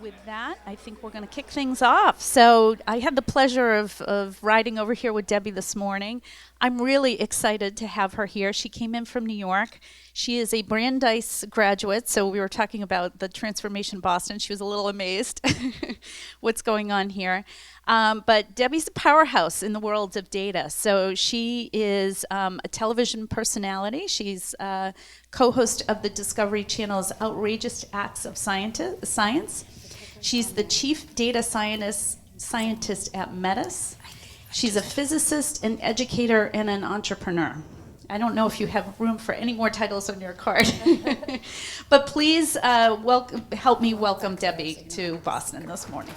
with that, I think we're going to kick things off. So I had the pleasure of riding over here with Debbie this morning. I'm really excited to have her here. She came in from New York. She is a Brandeis graduate, so we were talking about the transformation Boston. She was a little amazed what's going on here. But Debbie's a powerhouse in the world of data. So she is a television personality. She's co-host of the Discovery Channel's Outrageous Acts of Science. She's the chief data scientist at Metis. She's a physicist, an educator, and an entrepreneur. I don't know if you have room for any more titles on your card. But please help me welcome Debbie to Boston this morning.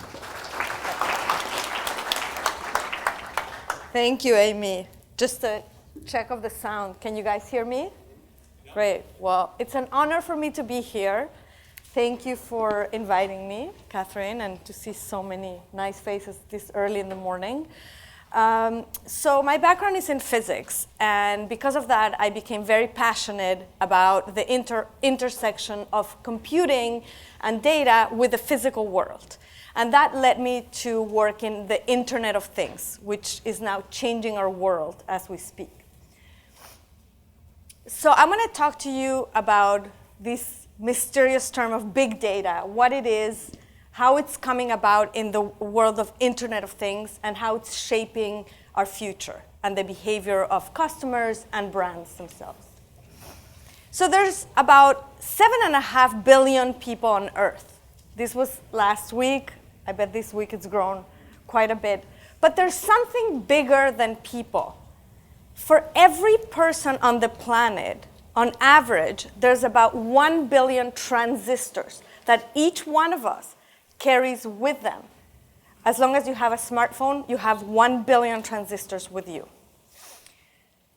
Thank you, Amy. Just a check of the sound. Can you guys hear me? Great. Well, it's an honor for me to be here. Thank you for inviting me, Catherine, and to see so many nice faces this early in the morning. So my background is in physics, and because of that, I became very passionate about the intersection of computing and data with the physical world. And that led me to work in the Internet of Things, which is now changing our world as we speak. So I'm going to talk to you about this mysterious term of big data, what it is, how it's coming about in the world of Internet of Things, and how it's shaping our future and the behavior of customers and brands themselves. So there's about 7.5 billion people on Earth. This was last week. I bet this week it's grown quite a bit. But there's something bigger than people. For every person on the planet, on average, there's about 1 billion transistors that each one of us carries with them. As long as you have a smartphone, you have 1 billion transistors with you.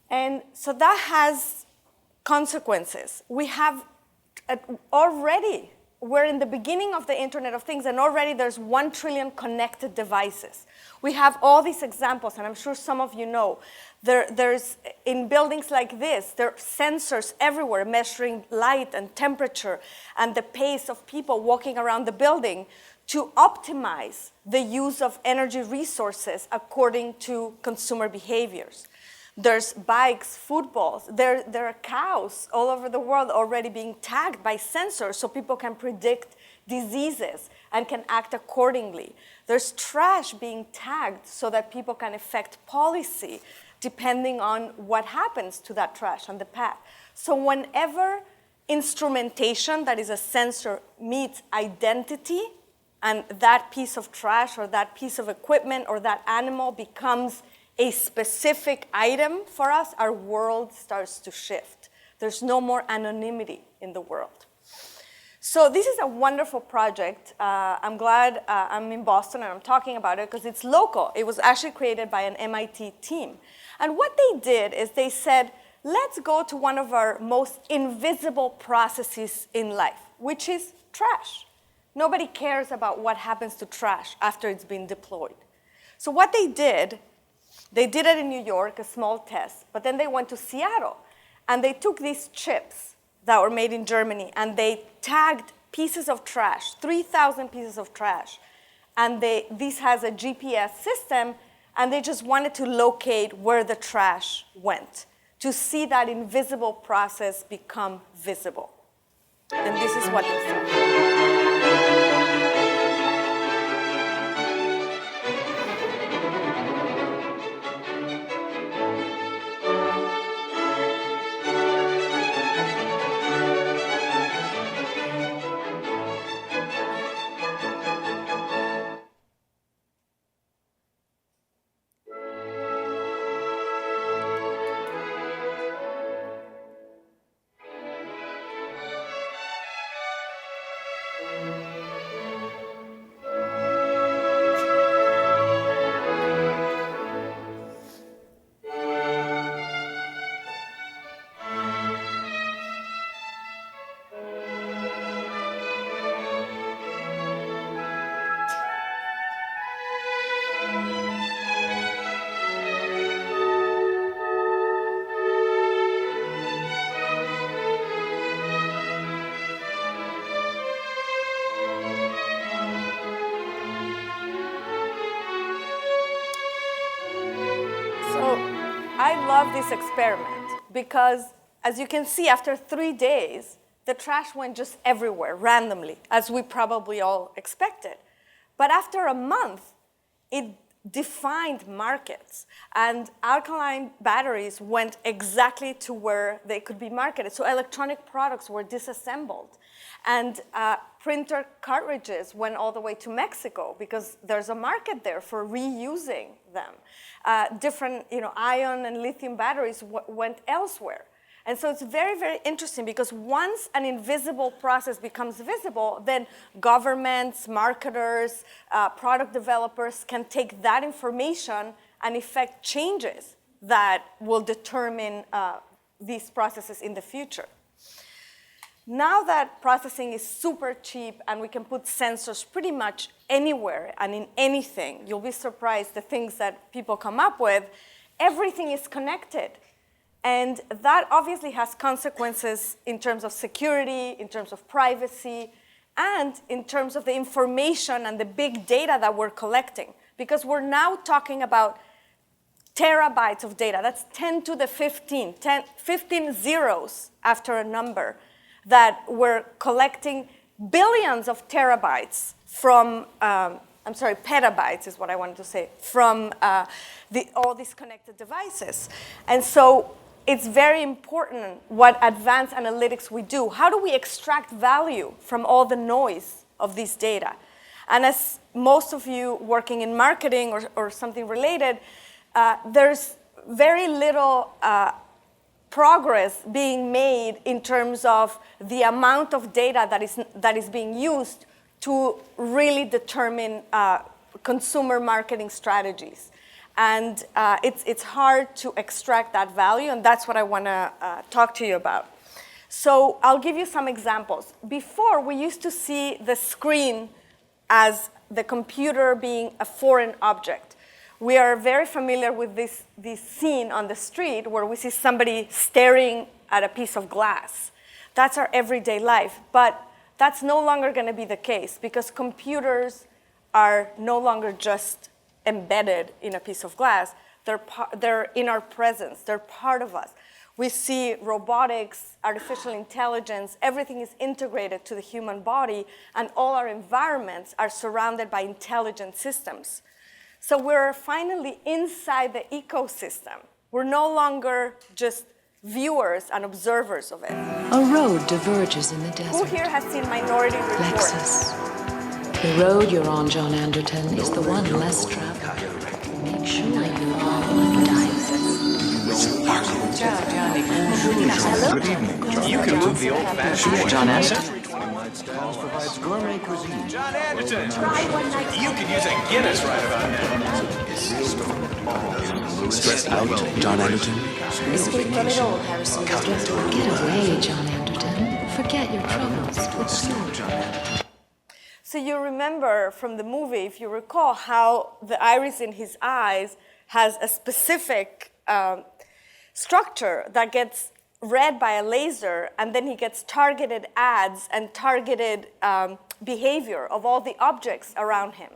And so that has consequences. We have already, we're in the beginning of the Internet of Things, and already there's 1 trillion connected devices. We have all these examples, and I'm sure some of you know. There's in buildings like this, there are sensors everywhere measuring light and temperature and the pace of people walking around the building to optimize the use of energy resources according to consumer behaviors. There's bikes, footballs, there are cows all over the world already being tagged by sensors so people can predict diseases and can act accordingly. There's trash being tagged so that people can affect policy depending on what happens to that trash on the path. So whenever instrumentation, that is a sensor, meets identity, and that piece of trash or that piece of equipment or that animal becomes a specific item for us, our world starts to shift. There's no more anonymity in the world. So this is a wonderful project. I'm glad I'm in Boston and I'm talking about it because it's local. It was actually created by an MIT team. And what they did is they said, let's go to one of our most invisible processes in life, which is trash. Nobody cares about what happens to trash after it's been deployed. So what they did it in New York, a small test, but then they went to Seattle, and they took these chips that were made in Germany, and they tagged pieces of trash, 3,000 pieces of trash, and this has a GPS system, and they just wanted to locate where the trash went, to see that invisible process become visible. And this is what they saw. this experiment because, as you can see, after 3 days, the trash went just everywhere, randomly, as we probably all expected. But after a month, it defined markets, and alkaline batteries went exactly to where they could be marketed. So electronic products were disassembled, and printer cartridges went all the way to Mexico because there's a market there for reusing them. Different, ion and lithium batteries went elsewhere. And so it's very, very interesting because once an invisible process becomes visible, then governments, marketers, product developers can take that information and effect changes that will determine these processes in the future. Now that processing is super cheap and we can put sensors pretty much anywhere and in anything, you'll be surprised the things that people come up with, everything is connected. And that obviously has consequences in terms of security, in terms of privacy, and in terms of the information and the big data that we're collecting. Because we're now talking about terabytes of data. That's 10 to the 15, 15 zeros after a number, that we're collecting billions of terabytes from, petabytes is what I wanted to say, from all these connected devices. And so it's very important what advanced analytics we do. How do we extract value from all the noise of this data? And as most of you working in marketing or something related, there's very little progress being made in terms of the amount of data that is being used to really determine consumer marketing strategies. And it's hard to extract that value, and that's what I want to talk to you about. So I'll give you some examples. Before, we used to see the screen as the computer being a foreign object. We are very familiar with this scene on the street where we see somebody staring at a piece of glass. That's our everyday life, but that's no longer going to be the case because computers are no longer just embedded in a piece of glass. They're in our presence. They're part of us. We see robotics, artificial intelligence, everything is integrated to the human body, and all our environments are surrounded by intelligent systems. So we're finally inside the ecosystem. We're no longer just viewers and observers of it. A road diverges in the desert. Who here has seen Minority Report? Lexus. The road you're on, John Anderton, is the one less traveled. Make sure you are on time. Good evening. You can move the old-fashioned John Anderton. provides gourmet cuisine. John Anderton. You could use a Guinness right about now. Stressed out, John Anderton? Escape from it all, Harrison. Get away, John Anderton. Forget your troubles. Let's go, John Anderton. So you remember from the movie, if you recall, how the iris in his eyes has a specific structure that gets read by a laser, and then he gets targeted ads and targeted behavior of all the objects around him.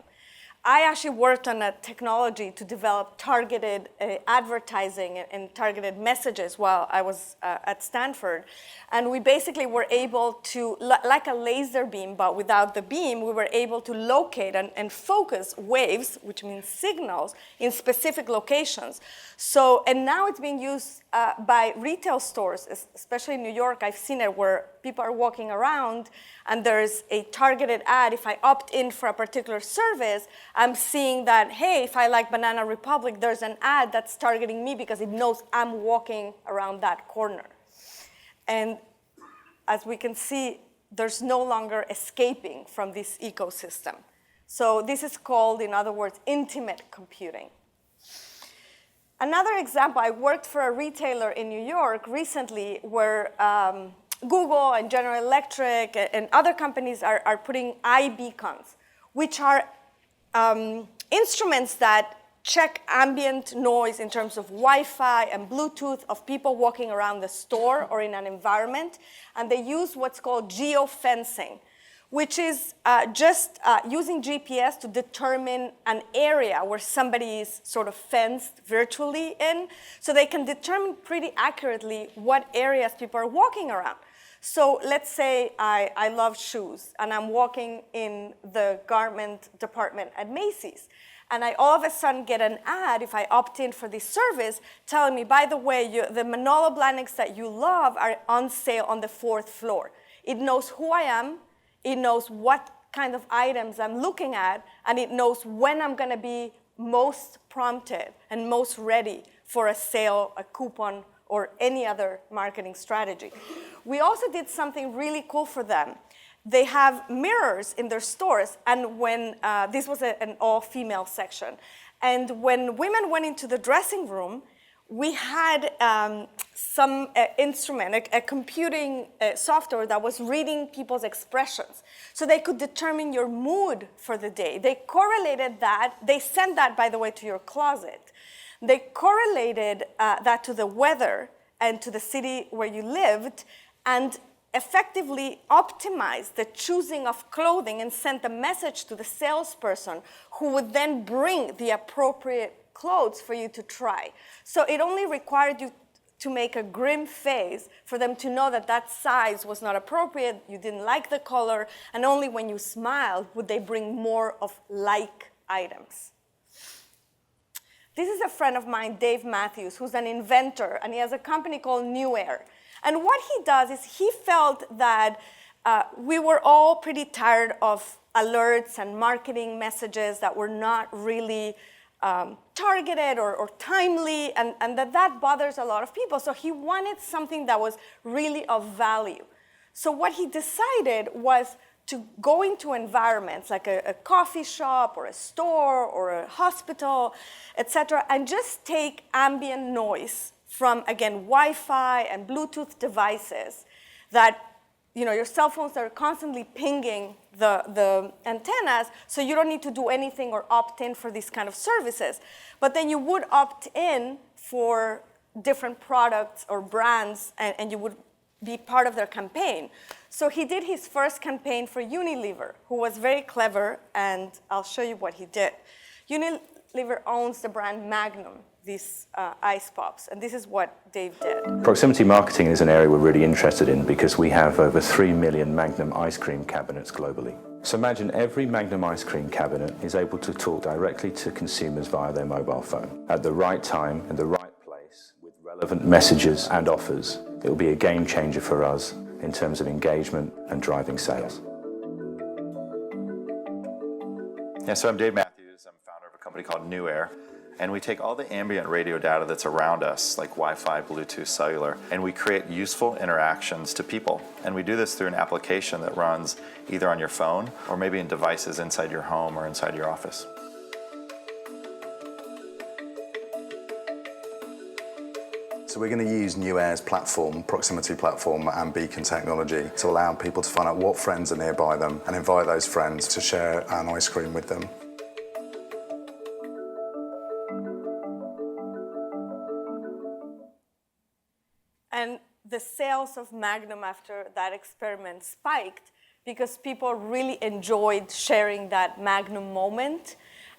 I actually worked on a technology to develop targeted advertising and targeted messages while I was at Stanford. And we basically were able to, like a laser beam, but without the beam, we were able to locate and focus waves, which means signals, in specific locations. So, and now it's being used by retail stores, especially in New York. I've seen it where people are walking around and there's a targeted ad. If I opt in for a particular service, I'm seeing that, hey, if I like Banana Republic, there's an ad that's targeting me because it knows I'm walking around that corner. And as we can see, there's no longer escaping from this ecosystem. So this is called, in other words, intimate computing. Another example, I worked for a retailer in New York recently where Google and General Electric and other companies are putting eye beacons, which are instruments that check ambient noise in terms of Wi-Fi and Bluetooth of people walking around the store or in an environment. And they use what's called geofencing, which is just using GPS to determine an area where somebody is sort of fenced virtually in, so they can determine pretty accurately what areas people are walking around. So let's say I love shoes, and I'm walking in the garment department at Macy's, and I all of a sudden get an ad, if I opt in for this service, telling me, by the way, the Manolo Blahniks that you love are on sale on the 4th floor. It knows who I am, it knows what kind of items I'm looking at, and it knows when I'm going to be most prompted and most ready for a sale, a coupon, or any other marketing strategy. We also did something really cool for them. They have mirrors in their stores, and when this was an all-female section, and when women went into the dressing room, we had some instrument, a computing software that was reading people's expressions. So they could determine your mood for the day. They correlated that. They sent that, by the way, to your closet. They correlated that to the weather and to the city where you lived, and effectively optimized the choosing of clothing and sent a message to the salesperson, who would then bring the appropriate clothes for you to try. So it only required you to make a grim face for them to know that that size was not appropriate, you didn't like the color, and only when you smiled would they bring more of like items. This is a friend of mine, Dave Matthews, who's an inventor, and he has a company called New Air. And what he does is he felt that we were all pretty tired of alerts and marketing messages that were not really targeted or timely, and that bothers a lot of people. So he wanted something that was really of value. So what he decided was to go into environments like a coffee shop or a store or a hospital, et cetera, and just take ambient noise from, again, Wi-Fi and Bluetooth devices that, your cell phones are constantly pinging the antennas, so you don't need to do anything or opt in for these kind of services. But then you would opt in for different products or brands, and you would be part of their campaign. So he did his first campaign for Unilever, who was very clever, and I'll show you what he did. Unilever owns the brand Magnum, these ice pops, and this is what Dave did. Proximity marketing is an area we're really interested in because we have over 3 million Magnum ice cream cabinets globally. So imagine every Magnum ice cream cabinet is able to talk directly to consumers via their mobile phone at the right time and the right place with relevant messages and offers. It will be a game changer for us in terms of engagement and driving sales. Yeah, so I'm Dave Matthews. I'm founder of a company called New Air. And we take all the ambient radio data that's around us, like Wi-Fi, Bluetooth, cellular, and we create useful interactions to people. And we do this through an application that runs either on your phone or maybe in devices inside your home or inside your office. So we're going to use New Air's platform, proximity platform, and beacon technology to allow people to find out what friends are nearby them and invite those friends to share an ice cream with them. And the sales of Magnum after that experiment spiked because people really enjoyed sharing that Magnum moment.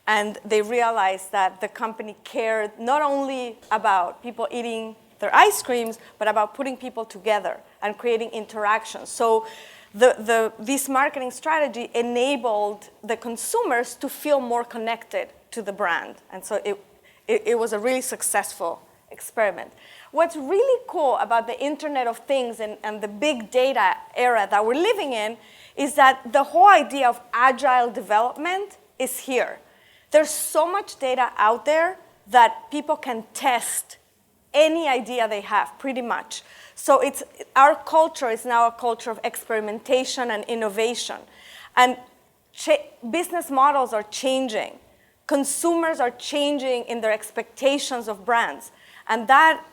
And they realized that the company cared not only about people eating their ice creams, but about putting people together and creating interactions. So this marketing strategy enabled the consumers to feel more connected to the brand. And so it was a really successful experiment. What's really cool about the Internet of Things and the big data era that we're living in is that the whole idea of agile development is here. There's so much data out there that people can test any idea they have, pretty much. So our culture is now a culture of experimentation and innovation. And business models are changing. Consumers are changing in their expectations of brands. And that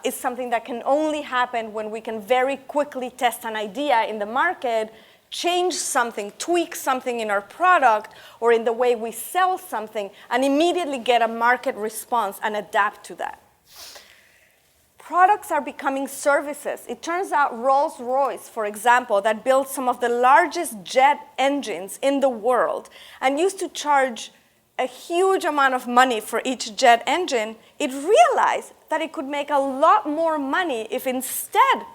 is something that can only happen when we can very quickly test an idea in the market, change something, tweak something in our product or in the way we sell something, and immediately get a market response and adapt to that. products are becoming services. It turns out Rolls-Royce, for example, that builds some of the largest jet engines in the world and used to charge a huge amount of money for each jet engine, it realized that it could make a lot more money if instead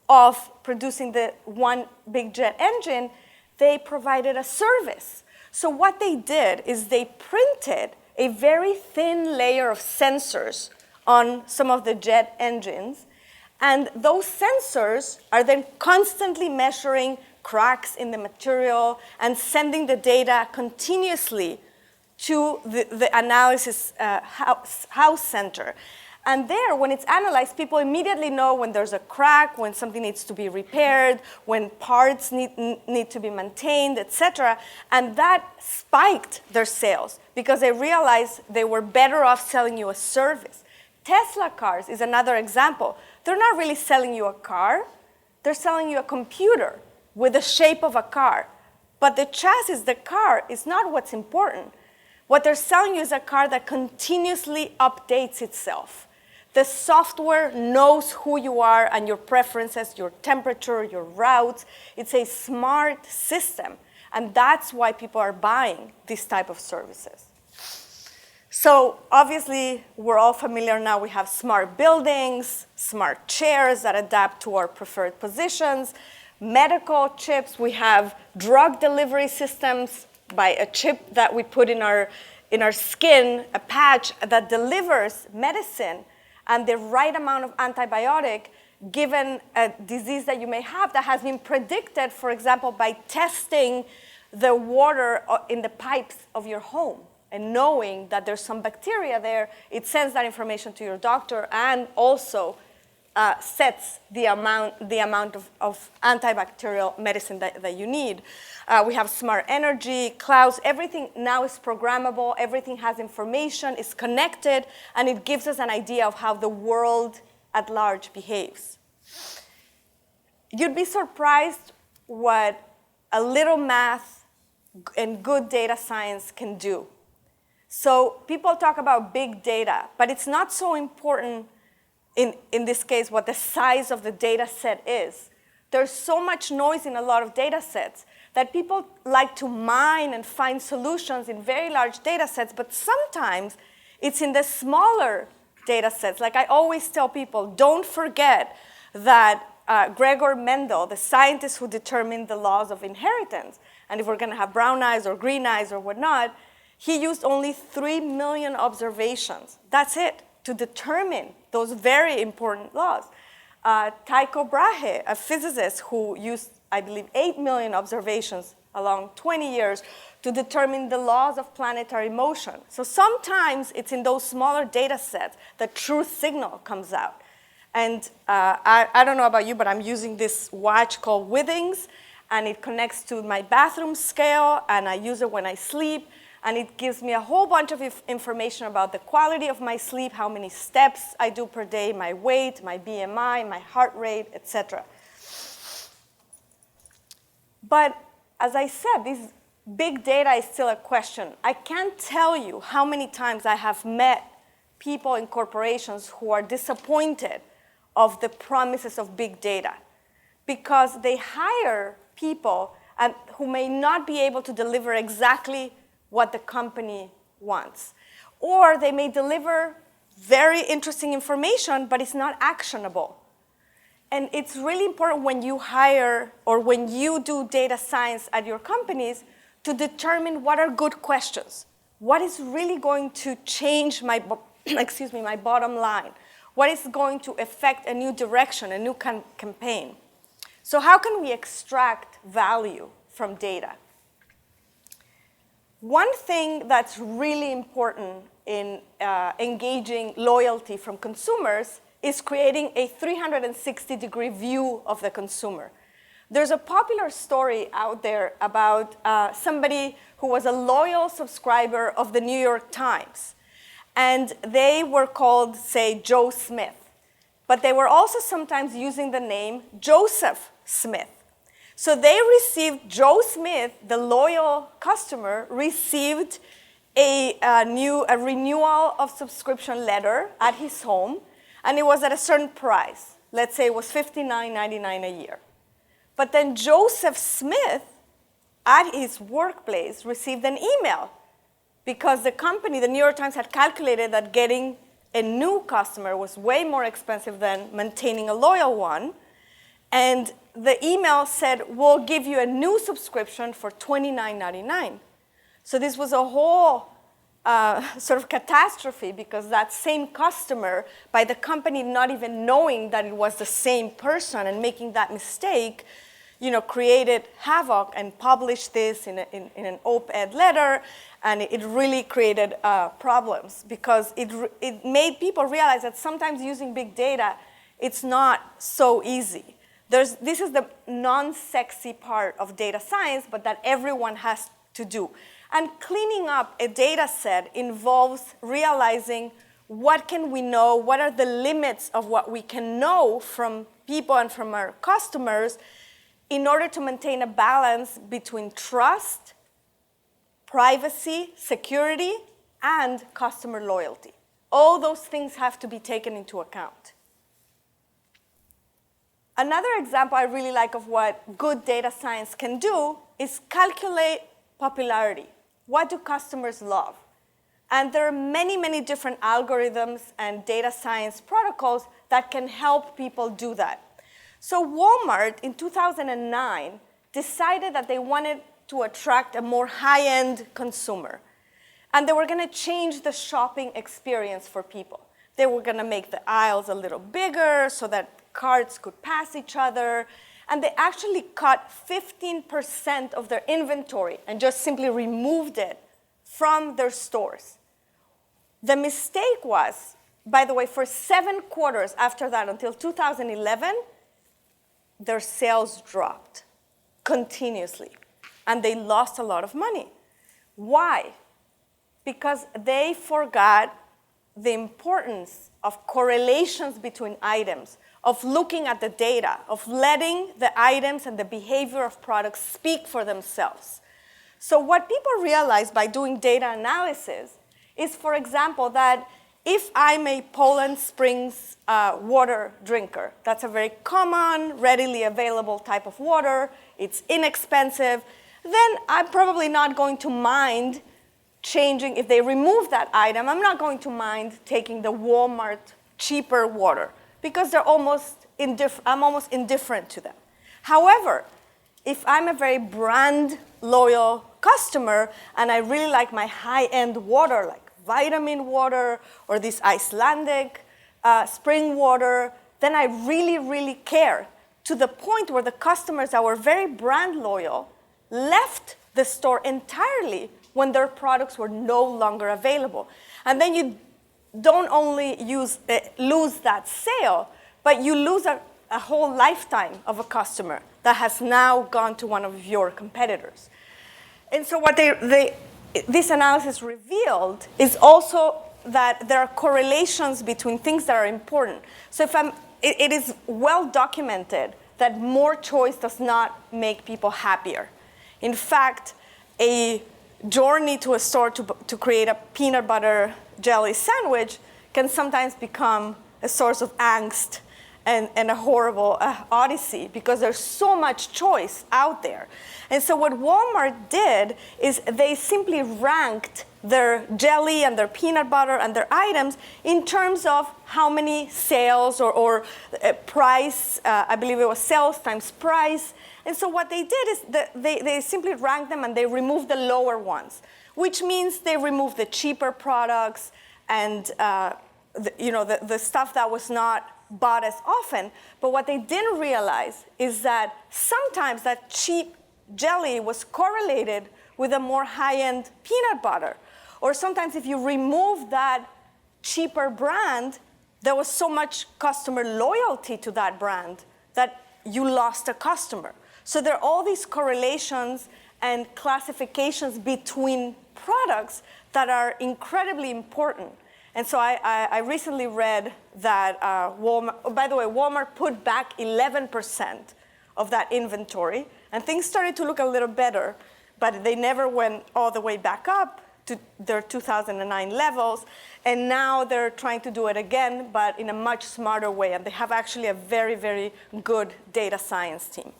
of producing the one big jet engine, they provided a service. So what they did is they printed a very thin layer of sensors on some of the jet engines, and those sensors are then constantly measuring cracks in the material and sending the data continuously to the analysis house center. And there, when it's analyzed, people immediately know when there's a crack, when something needs to be repaired, when parts need to be maintained, etc. And that spiked their sales because they realized they were better off selling you a service. Tesla cars is another example. They're not really selling you a car. They're selling you a computer with the shape of a car. But the chassis, the car, is not what's important. What they're selling you is a car that continuously updates itself. The software knows who you are and your preferences, your temperature, your routes. It's a smart system. And that's why people are buying this type of services. So obviously, we're all familiar now. We have smart buildings, smart chairs that adapt to our preferred positions, medical chips. We have drug delivery systems by a chip that we put in our skin, a patch that delivers medicine and the right amount of antibiotic given a disease that you may have that has been predicted, for example, by testing the water in the pipes of your home. And knowing that there's some bacteria there, it sends that information to your doctor and also sets the amount of antibacterial medicine that you need. We have smart energy, clouds, everything now is programmable, everything has information, is connected, and it gives us an idea of how the world at large behaves. You'd be surprised what a little math and good data science can do. So people talk about big data, but it's not so important in this case what the size of the data set is. There's so much noise in a lot of data sets that people like to mine and find solutions in very large data sets, but sometimes it's in the smaller data sets. Like I always tell people, don't forget that Gregor Mendel, the scientist who determined the laws of inheritance, and if we're going to have brown eyes or green eyes or whatnot, he used only 3 million observations. That's it, to determine those very important laws. Tycho Brahe, a physicist who used, I believe, 8 million observations along 20 years to determine the laws of planetary motion. So sometimes it's in those smaller data sets that true signal comes out. And I don't know about you, but I'm using this watch called Withings, and it connects to my bathroom scale, and I use it when I sleep. And it gives me a whole bunch of information about the quality of my sleep, how many steps I do per day, my weight, my BMI, my heart rate, etc. But as I said, this big data is still a question. I can't tell you how many times I have met people in corporations who are disappointed of the promises of big data because they hire people who may not be able to deliver exactly what the company wants. Or they may deliver very interesting information, but it's not actionable. And it's really important when you hire or when you do data science at your companies to determine what are good questions. What is really going to change my bottom line? What is going to affect a new direction, a new campaign? So how can we extract value from data? One thing that's really important in engaging loyalty from consumers is creating a 360-degree view of the consumer. There's a popular story out there about somebody who was a loyal subscriber of the New York Times. And they were called, say, Joe Smith. But they were also sometimes using the name Joseph Smith. So they received, Joe Smith, the loyal customer, received a renewal of subscription letter at his home. and it was at a certain price. Let's say it was $59.99 a year. But then Joseph Smith, at his workplace, received an email because the company, the New York Times, had calculated that getting a new customer was way more expensive than maintaining a loyal one. And the email said, we'll give you a new subscription for $29.99. So this was a whole sort of catastrophe because that same customer, by the company not even knowing that it was the same person and making that mistake, created havoc and published this in an op-ed letter, and it really created problems because it made people realize that sometimes using big data, it's not so easy. This is the non-sexy part of data science, but that everyone has to do. And cleaning up a data set involves realizing what can we know, what are the limits of what we can know from people and from our customers in order to maintain a balance between trust, privacy, security, and customer loyalty. All those things have to be taken into account. Another example I really like of what good data science can do is calculate popularity. What do customers love? And there are many, many different algorithms and data science protocols that can help people do that. So Walmart, in 2009, decided that they wanted to attract a more high-end consumer. And they were going to change the shopping experience for people. They were going to make the aisles a little bigger so that carts could pass each other. And they actually cut 15% of their inventory and just simply removed it from their stores. The mistake was, by the way, for 7 quarters after that, until 2011, their sales dropped continuously. And they lost a lot of money. Why? Because they forgot the importance of correlations between items, of looking at the data, of letting the items and the behavior of products speak for themselves. So what people realize by doing data analysis is, for example, that if I'm a Poland Springs water drinker, that's a very common, readily available type of water, it's inexpensive, then I'm probably not going to mind changing, if they remove that item, I'm not going to mind taking the Walmart cheaper water because they're I'm almost indifferent to them. However, if I'm a very brand loyal customer and I really like my high-end water, like vitamin water or this Icelandic spring water, then I really, really care, to the point where the customers that were very brand loyal left the store entirely when their products were no longer available. And then you don't only lose that sale, but you lose a whole lifetime of a customer that has now gone to one of your competitors. And so what this analysis revealed is also that there are correlations between things that are important. So it is well documented that more choice does not make people happier. In fact, a journey to a store to create a peanut butter jelly sandwich can sometimes become a source of angst and a horrible odyssey because there's so much choice out there. And so what Walmart did is they simply ranked their jelly and their peanut butter and their items in terms of how many sales or price, I believe it was sales times price. And so what they did is they simply ranked them and they removed the lower ones, which means they removed the cheaper products and the stuff that was not bought as often. But what they didn't realize is that sometimes that cheap jelly was correlated with a more high-end peanut butter. Or sometimes if you remove that cheaper brand, there was so much customer loyalty to that brand that you lost a customer. So there are all these correlations and classifications between products that are incredibly important. And so I recently read that Walmart, by the way, Walmart put back 11% of that inventory, and things started to look a little better, but they never went all the way back up to their 2009 levels, and now they're trying to do it again, but in a much smarter way, and they have actually a very, very good data science team.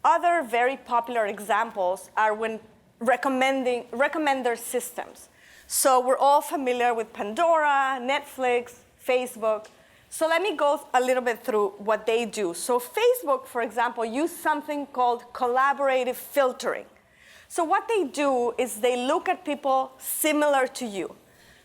Other very popular examples are when recommender systems. So we're all familiar with Pandora, Netflix, Facebook. So let me go a little bit through what they do. So Facebook, for example, use something called collaborative filtering. So what they do is they look at people similar to you.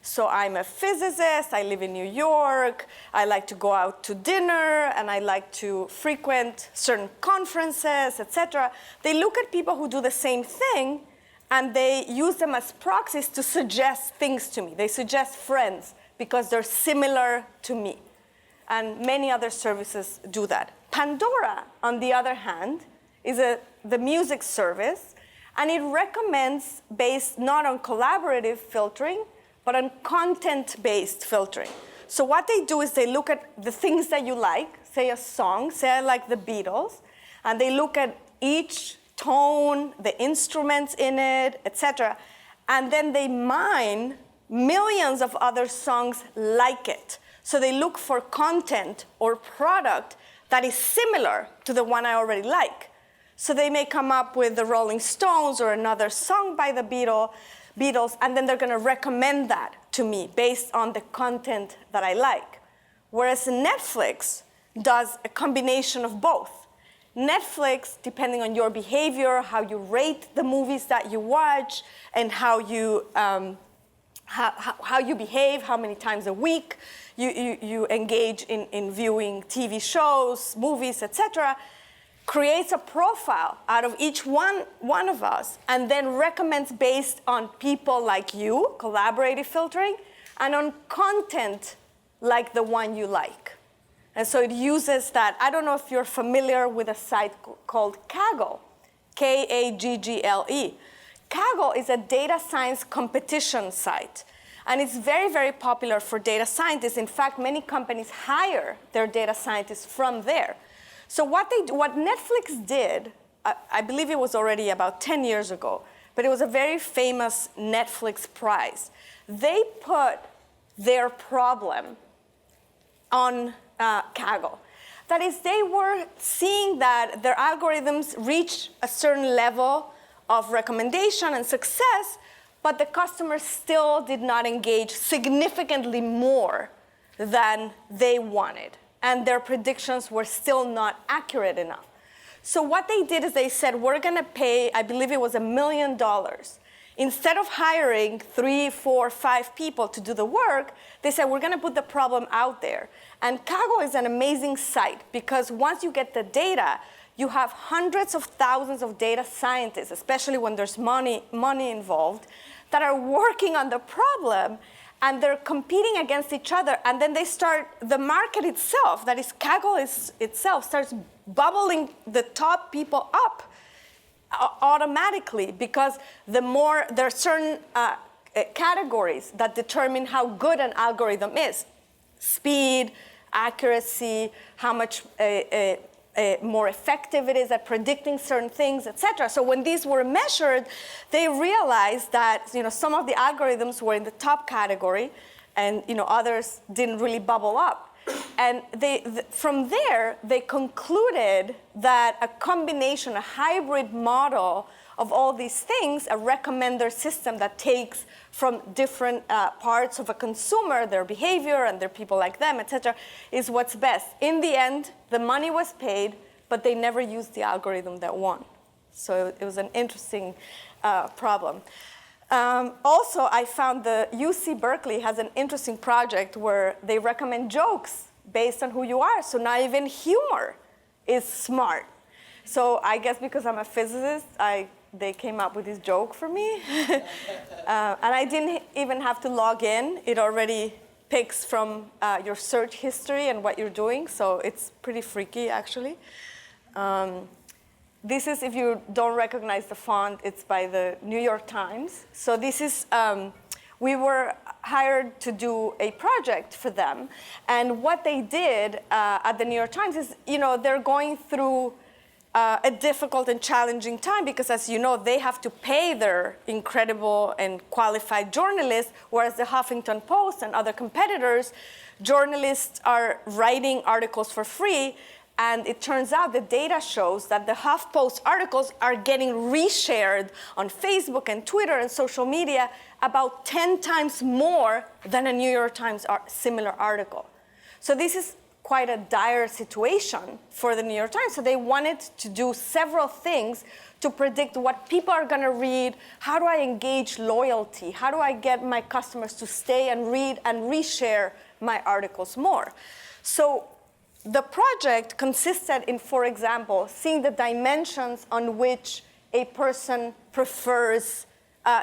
So I'm a physicist, I live in New York, I like to go out to dinner, and I like to frequent certain conferences, etc. They look at people who do the same thing, and they use them as proxies to suggest things to me. They suggest friends because they're similar to me. And many other services do that. Pandora, on the other hand, is the music service, and it recommends based not on collaborative filtering, but on content-based filtering. So what they do is they look at the things that you like, say a song, say I like the Beatles, and they look at each tone, the instruments in it, etc. And then they mine millions of other songs like it. So they look for content or product that is similar to the one I already like. So they may come up with the Rolling Stones or another song by the Beatles, and then they're going to recommend that to me based on the content that I like. Whereas Netflix does a combination of both. Netflix, depending on your behavior, how you rate the movies that you watch, and how you behave, how many times a week you engage in viewing TV shows, movies, etc., creates a profile out of each one of us, and then recommends based on people like you, collaborative filtering, and on content like the one you like. And so it uses that. I don't know if you're familiar with a site called Kaggle, Kaggle. Kaggle is a data science competition site. And it's very, very popular for data scientists. In fact, many companies hire their data scientists from there. So what Netflix did, I believe it was already about 10 years ago, but it was a very famous Netflix prize. They put their problem on Kaggle. That is, they were seeing that their algorithms reached a certain level of recommendation and success, but the customers still did not engage significantly more than they wanted. And their predictions were still not accurate enough. So what they did is they said, we're going to pay, I believe it was $1 million. Instead of hiring 3, 4, 5 people to do the work, they said, we're going to put the problem out there. And Kaggle is an amazing site because once you get the data, you have hundreds of thousands of data scientists, especially when there's money involved, that are working on the problem, and they're competing against each other. And then they start, the market itself, that is Kaggle itself, starts bubbling the top people up automatically, because there are certain categories that determine how good an algorithm is. Speed, accuracy, how much more effective it is at predicting certain things, etc. So when these were measured, they realized that some of the algorithms were in the top category, and others didn't really bubble up. And from there, they concluded that a combination, a hybrid model of all these things, a recommender system that takes from different parts of a consumer, their behavior and their people like them, etc., is what's best. In the end, the money was paid, but they never used the algorithm that won. So it was an interesting problem. Also, I found the UC Berkeley has an interesting project where they recommend jokes based on who you are. So now even humor is smart. So I guess because I'm a physicist, they came up with this joke for me. And I didn't even have to log in. It already picks from your search history and what you're doing. So it's pretty freaky, actually. This is, if you don't recognize the font, it's by the New York Times. So this is, we were hired to do a project for them. And what they did at the New York Times is, they're going through a difficult and challenging time because, as you know, they have to pay their incredible and qualified journalists, whereas the Huffington Post and other competitors, journalists are writing articles for free. And it turns out the data shows that the HuffPost articles are getting reshared on Facebook and Twitter and social media about 10 times more than a New York Times similar article. So this is quite a dire situation for the New York Times. So they wanted to do several things to predict what people are going to read. How do I engage loyalty? How do I get my customers to stay and read and reshare my articles more? So the project consisted in, for example, seeing the dimensions on which a person prefers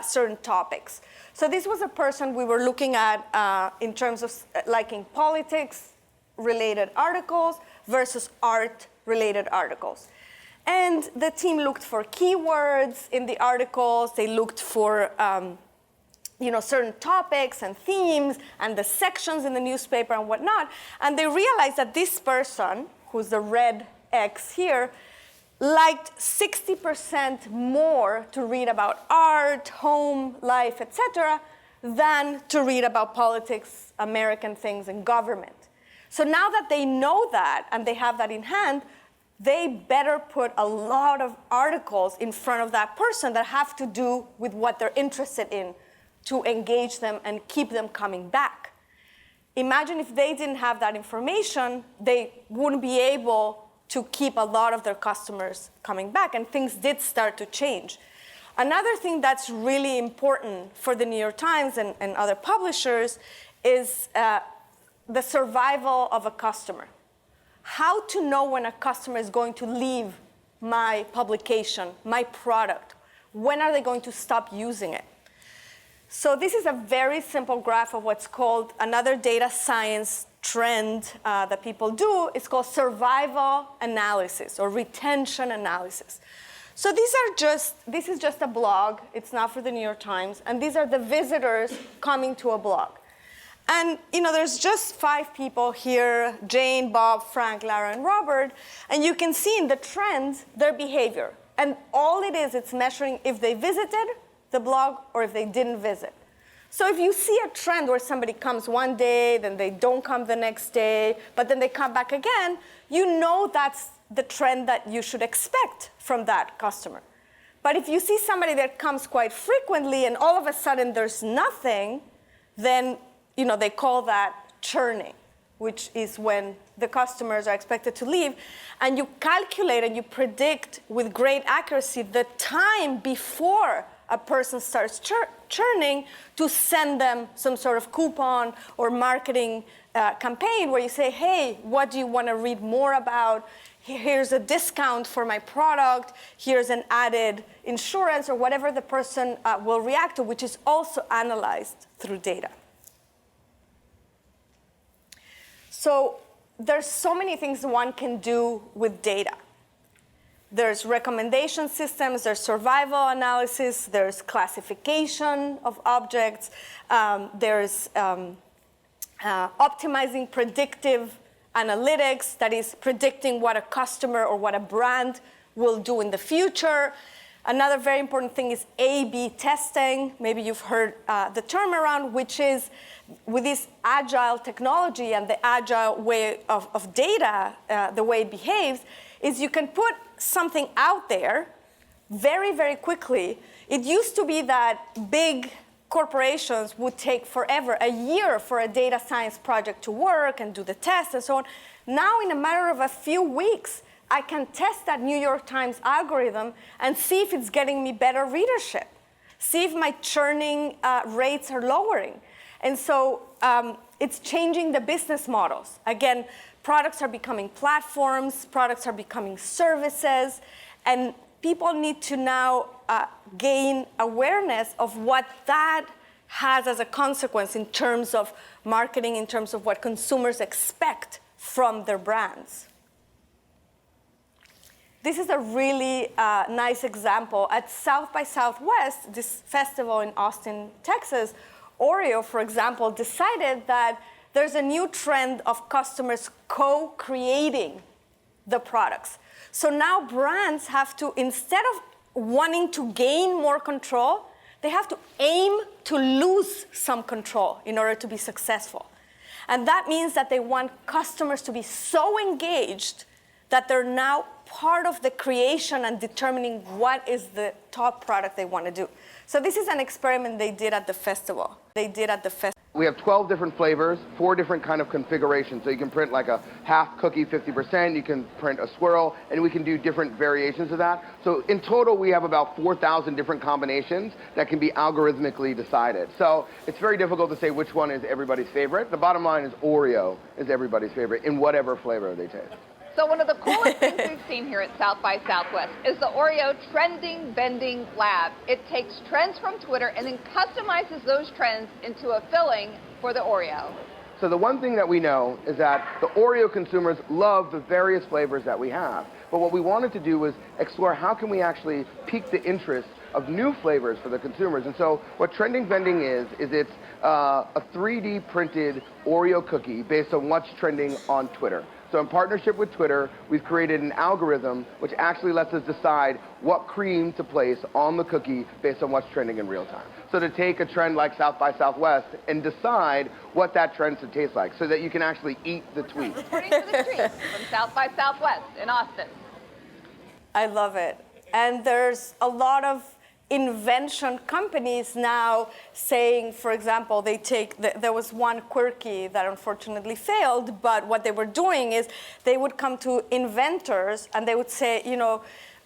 certain topics. So this was a person we were looking at in terms of liking politics-related articles versus art-related articles. And the team looked for keywords in the articles. They looked for certain topics and themes and the sections in the newspaper and whatnot. And they realized that this person, who's the red X here, liked 60% more to read about art, home, life, etc., than to read about politics, American things, and government. So now that they know that and they have that in hand, they better put a lot of articles in front of that person that have to do with what they're interested in to engage them and keep them coming back. Imagine if they didn't have that information, they wouldn't be able to keep a lot of their customers coming back, and things did start to change. Another thing that's really important for the New York Times and other publishers is the survival of a customer. How to know when a customer is going to leave my publication, my product? When are they going to stop using it? So this is a very simple graph of what's called another data science trend that people do. It's called survival analysis or retention analysis. So this is just a blog. It's not for the New York Times. And these are the visitors coming to a blog. And there's just 5 people here, Jane, Bob, Frank, Lara, and Robert. And you can see in the trends their behavior. And all it is, it's measuring if they visited the blog or if they didn't visit. So if you see a trend where somebody comes one day, then they don't come the next day, but then they come back again, you know that's the trend that you should expect from that customer. But if you see somebody that comes quite frequently and all of a sudden there's nothing, then they call that churning, which is when the customers are expected to leave. And you calculate and you predict with great accuracy the time before a person starts churning to send them some sort of coupon or marketing campaign where you say, hey, what do you want to read more about? Here's a discount for my product. Here's an added insurance or whatever the person will react to, which is also analyzed through data. So there's so many things one can do with data. There's recommendation systems, there's survival analysis, there's classification of objects, there's optimizing predictive analytics, that is predicting what a customer or what a brand will do in the future. Another very important thing is A/B testing. Maybe you've heard the term around, which is with this agile technology and the agile way of data, the way it behaves, is you can put something out there very, very quickly. It used to be that big corporations would take forever, a year for a data science project to work and do the tests and so on. Now, in a matter of a few weeks, I can test that New York Times algorithm and see if it's getting me better readership, see if my churning rates are lowering. And so it's changing the business models. Again, products are becoming platforms, products are becoming services, and people need to now gain awareness of what that has as a consequence in terms of marketing, in terms of what consumers expect from their brands. This is a really nice example. At South by Southwest, this festival in Austin, Texas, Oreo, for example, decided that there's a new trend of customers co-creating the products. So now brands have to, instead of wanting to gain more control, they have to aim to lose some control in order to be successful. And that means that they want customers to be so engaged that they're now part of the creation and determining what is the top product they want to do. So this is an experiment they did at the festival. We have 12 different flavors, 4 different kind of configurations. So you can print like a half cookie, 50%, you can print a swirl, and we can do different variations of that. So in total, we have about 4,000 different combinations that can be algorithmically decided. So it's very difficult to say which one is everybody's favorite. The bottom line is Oreo is everybody's favorite in whatever flavor they taste. So one of the coolest things we've seen here at South by Southwest is the Oreo Trending Vending Lab. It takes trends from Twitter and then customizes those trends into a filling for the Oreo. So the one thing that we know is that the Oreo consumers love the various flavors that we have. But what we wanted to do was explore how can we actually pique the interest of new flavors for the consumers. And so what Trending Vending is it's a 3D printed Oreo cookie based on what's trending on Twitter. So in partnership with Twitter, we've created an algorithm which actually lets us decide what cream to place on the cookie based on what's trending in real time. So to take a trend like South by Southwest and decide what that trend should taste like so that you can actually eat the tweet. Reporting to the streets from South by Southwest in Austin. I love it. And there's a lot of invention companies now saying, for example, there was one quirky that unfortunately failed, but what they were doing is they would come to inventors and they would say,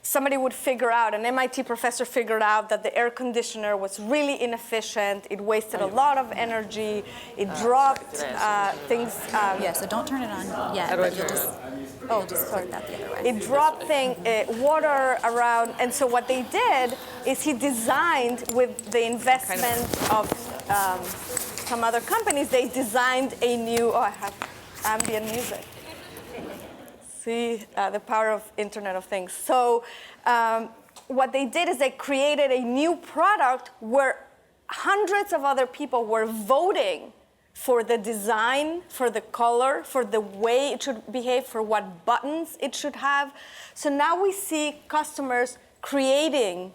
somebody would figure out, an MIT professor figured out that the air conditioner was really inefficient, it wasted a lot of energy, it dropped things. Yeah, so don't turn it on yet, but you'll just put that the other way. It dropped water around, and so what they did is he designed, with the investment of some other companies, they designed a new, I have ambient music. See, the power of Internet of Things. So what they did is they created a new product where hundreds of other people were voting for the design, for the color, for the way it should behave, for what buttons it should have. So now we see customers creating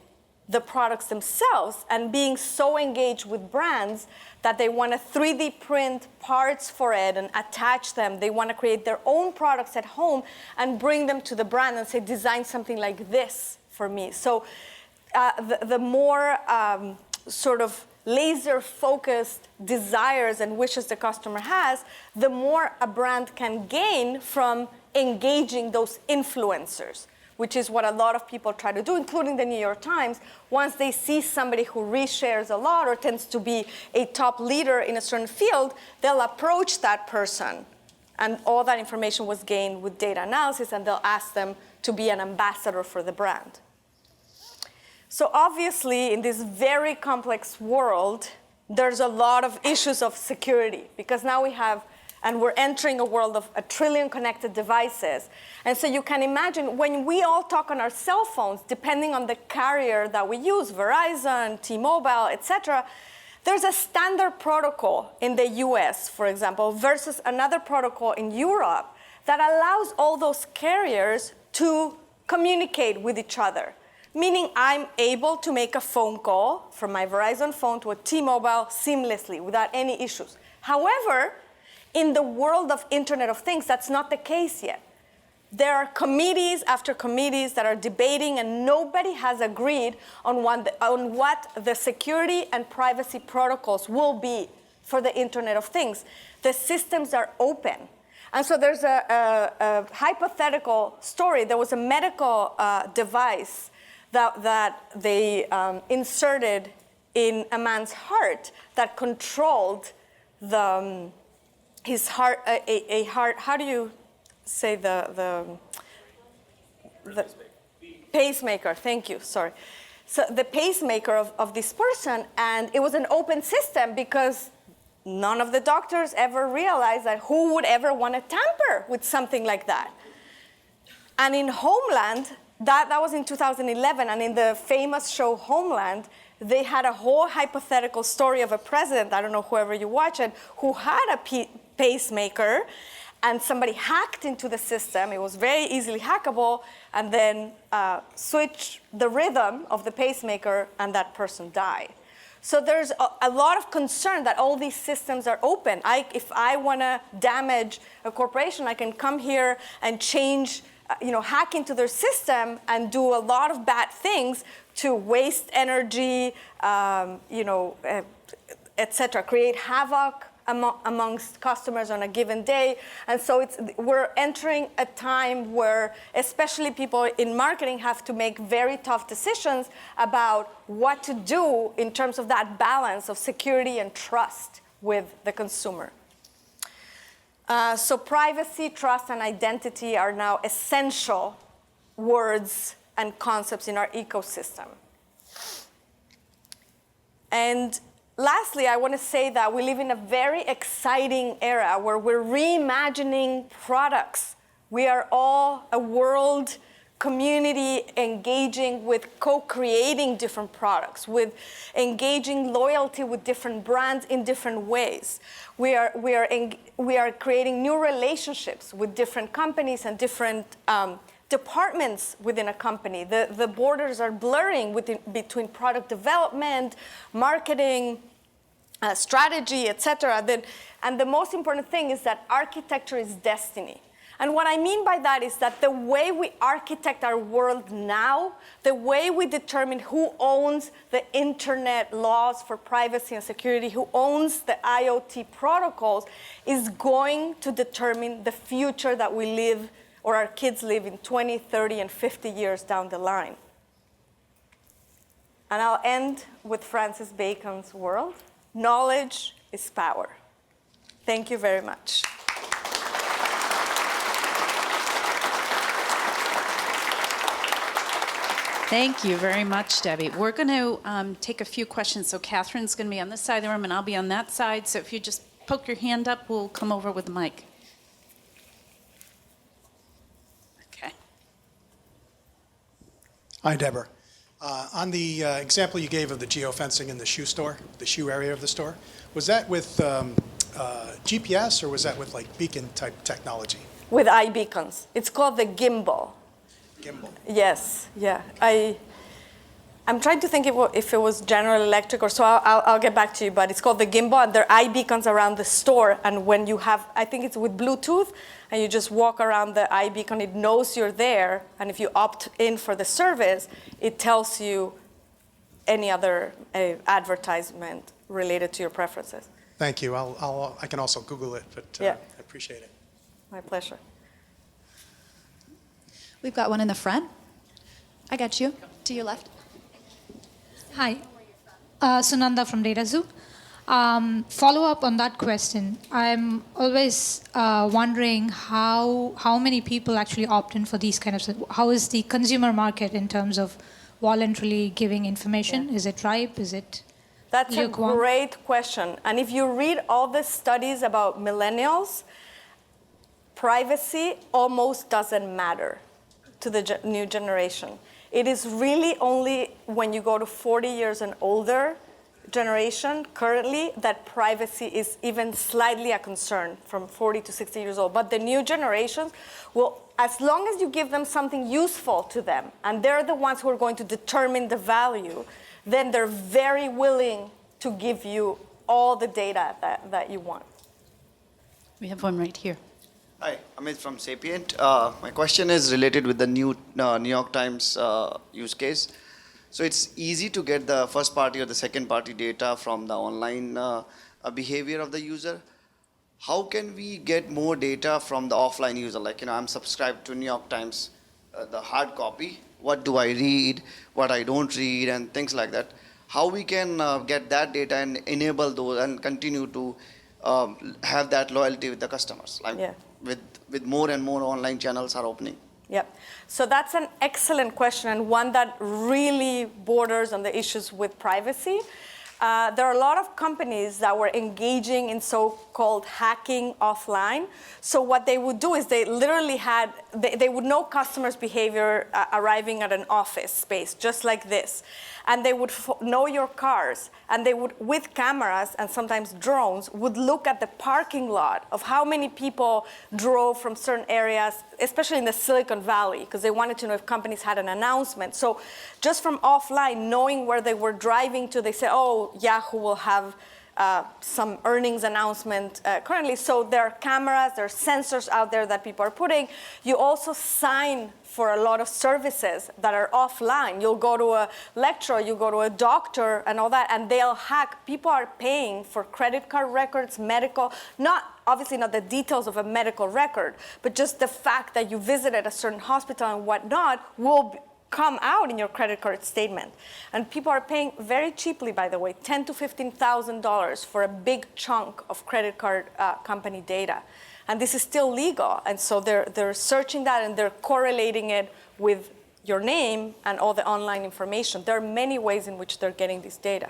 the products themselves and being so engaged with brands that they want to 3D print parts for it and attach them. They want to create their own products at home and bring them to the brand and say, design something like this for me. So the more sort of laser-focused desires and wishes the customer has, the more a brand can gain from engaging those influencers, which is what a lot of people try to do, including the New York Times. Once they see somebody who reshares a lot or tends to be a top leader in a certain field, they'll approach that person. And all that information was gained with data analysis, and they'll ask them to be an ambassador for the brand. So obviously, in this very complex world, there's a lot of issues of security, because now we have, and we're entering a world of 1 trillion connected devices. And so you can imagine when we all talk on our cell phones, depending on the carrier that we use, Verizon, T-Mobile, et cetera, there's a standard protocol in the US, for example, versus another protocol in Europe that allows all those carriers to communicate with each other. Meaning I'm able to make a phone call from my Verizon phone to a T-Mobile seamlessly without any issues. However, in the world of Internet of Things, that's not the case yet. There are committees after committees that are debating, and nobody has agreed on what the security and privacy protocols will be for the Internet of Things. The systems are open. And so there's a hypothetical story. There was a medical device that they inserted in a man's heart that controlled his heart, a heart, how do you say the pacemaker, thank you, sorry. So the pacemaker of this person, and it was an open system because none of the doctors ever realized that who would ever want to tamper with something like that. And in Homeland, that was in 2011, and in the famous show Homeland, they had a whole hypothetical story of a president, I don't know, whoever you watch it, who had a pacemaker, and somebody hacked into the system, it was very easily hackable, and then switched the rhythm of the pacemaker, and that person died. So there's a lot of concern that all these systems are open. If I want to damage a corporation, I can come here and change, hack into their system and do a lot of bad things to waste energy, etc., create havoc amongst customers on a given day. And so we're entering a time where especially people in marketing have to make very tough decisions about what to do in terms of that balance of security and trust with the consumer. So privacy, trust, and identity are now essential words and concepts in our ecosystem. And lastly, I want to say that we live in a very exciting era where we're reimagining products. We are all a world community engaging with co-creating different products, with engaging loyalty with different brands in different ways. We are creating new relationships with different companies and different departments within a company. The borders are blurring between product development, marketing, strategy, etc. And the most important thing is that architecture is destiny. And what I mean by that is that the way we architect our world now, the way we determine who owns the internet laws for privacy and security, who owns the IoT protocols, is going to determine the future that we live or our kids live in 20, 30, and 50 years down the line. And I'll end with Francis Bacon's world. Knowledge is power. Thank you very much. Thank you very much, Debbie. We're going to take a few questions. So Catherine's going to be on this side of the room, and I'll be on that side. So if you just poke your hand up, we'll come over with the mic. Okay. Hi, Deborah. On the example you gave of the geofencing in the shoe store, the shoe area of the store, was that with GPS or was that with like beacon type technology? With iBeacons. It's called the gimbal. Gimbal. Yes, yeah. I'm trying to think if it was General Electric or so. I'll get back to you, but it's called the gimbal, and there are iBeacons around the store. And when you have, I think it's with Bluetooth, and you just walk around the iBeacon, it knows you're there, and if you opt in for the service, it tells you any other advertisement related to your preferences. Thank you. I can also Google it, but yeah. I appreciate it. My pleasure. We've got one in the front. I got you. To your left. Hi. Sunanda from DataZoo. Follow up on that question. I'm always wondering how many people actually opt in for these kind of, how is the consumer market in terms of voluntarily giving information? Yeah. Is it ripe? Is it That's lukewarm? A great question. And if you read all the studies about millennials, privacy almost doesn't matter to the new generation. It is really only when you go to 40 years and older generation currently that privacy is even slightly a concern from 40 to 60 years old. But the new generations will, as long as you give them something useful to them, and they're the ones who are going to determine the value, then they're very willing to give you all the data that you want. We have one right here. Hi, Amit from Sapient. My question is related with the new New York Times use case. So it's easy to get the first party or the second party data from the online behavior of the user. How can we get more data from the offline user? Like, I'm subscribed to New York Times, the hard copy. What do I read, what I don't read, and things like that. How we can get that data and enable those and continue to have that loyalty with the customers. Like, yeah. With more and more online channels are opening. Yep. So that's an excellent question and one that really borders on the issues with privacy. there are a lot of companies that were engaging in so-called hacking offline. So what they would do is they literally they would know customers' behavior arriving at an office space, just like this. And they would know your cars, and they would, with cameras and sometimes drones, would look at the parking lot of how many people drove from certain areas, especially in the Silicon Valley, because they wanted to know if companies had an announcement. So just from offline, knowing where they were driving to, they say, oh, Yahoo will have some earnings announcement currently. So there are cameras, there are sensors out there that people are putting. You also sign for a lot of services that are offline. You'll go to a lecturer, you go to a doctor and all that, and they'll hack. People are paying for credit card records, medical, obviously not the details of a medical record, but just the fact that you visited a certain hospital and whatnot will come out in your credit card statement. And people are paying very cheaply, by the way, $10,000 to $15,000 for a big chunk of credit card company data. And this is still legal. And so they're searching that and they're correlating it with your name and all the online information. There are many ways in which they're getting this data.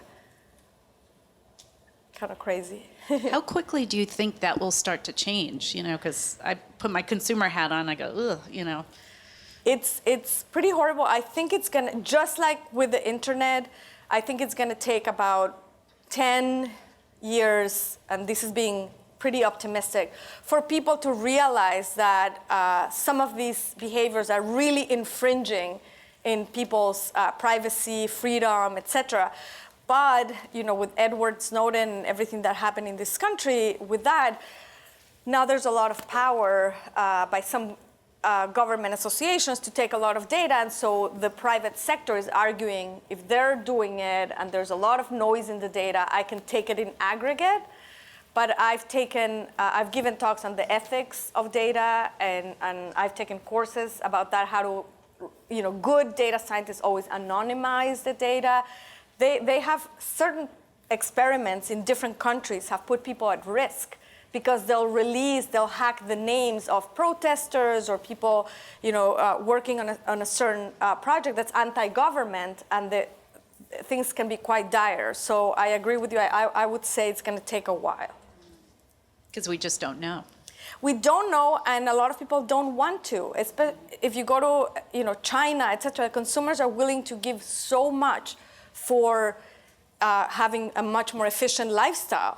Kind of crazy. How quickly do you think that will start to change? You know, because I put my consumer hat on, I go, ugh, you know. It's pretty horrible. I think it's going to, just like with the internet, I think it's going to take about 10 years, and this is being pretty optimistic, for people to realize that some of these behaviors are really infringing in people's privacy, freedom, etc. But, you know, with Edward Snowden and everything that happened in this country, with that, now there's a lot of power by some government associations to take a lot of data, and so the private sector is arguing if they're doing it and there's a lot of noise in the data, I can take it in aggregate. But I've given talks on the ethics of data, and I've taken courses about that, how to, you know, good data scientists always anonymize the data. They have certain experiments in different countries have put people at risk, because they'll hack the names of protesters or people, you know, working on a certain project that's anti-government, and things can be quite dire. So I agree with you. I would say it's going to take a while. Because we just don't know. We don't know, and a lot of people don't want to. If you go to, you know, China, etc., consumers are willing to give so much for having a much more efficient lifestyle.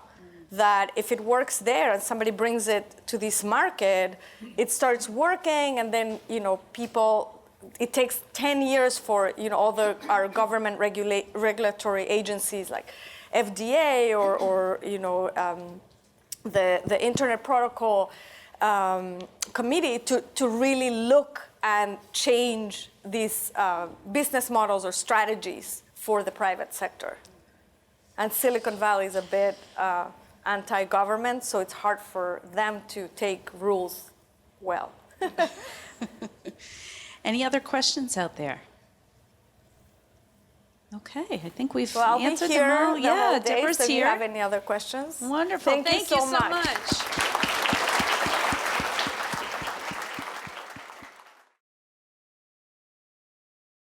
That if it works there and somebody brings it to this market, it starts working, and then, you know, it takes 10 years for, you know, all our government regulatory agencies like FDA or you know, the Internet Protocol Committee to really look and change these business models or strategies for the private sector. And Silicon Valley is a bit anti-government, so it's hard for them to take rules well. Any other questions out there? Okay, I think we've I'll answered be here them all. the whole day, Deborah's so if here. you have any other questions. Wonderful. Thank you so much.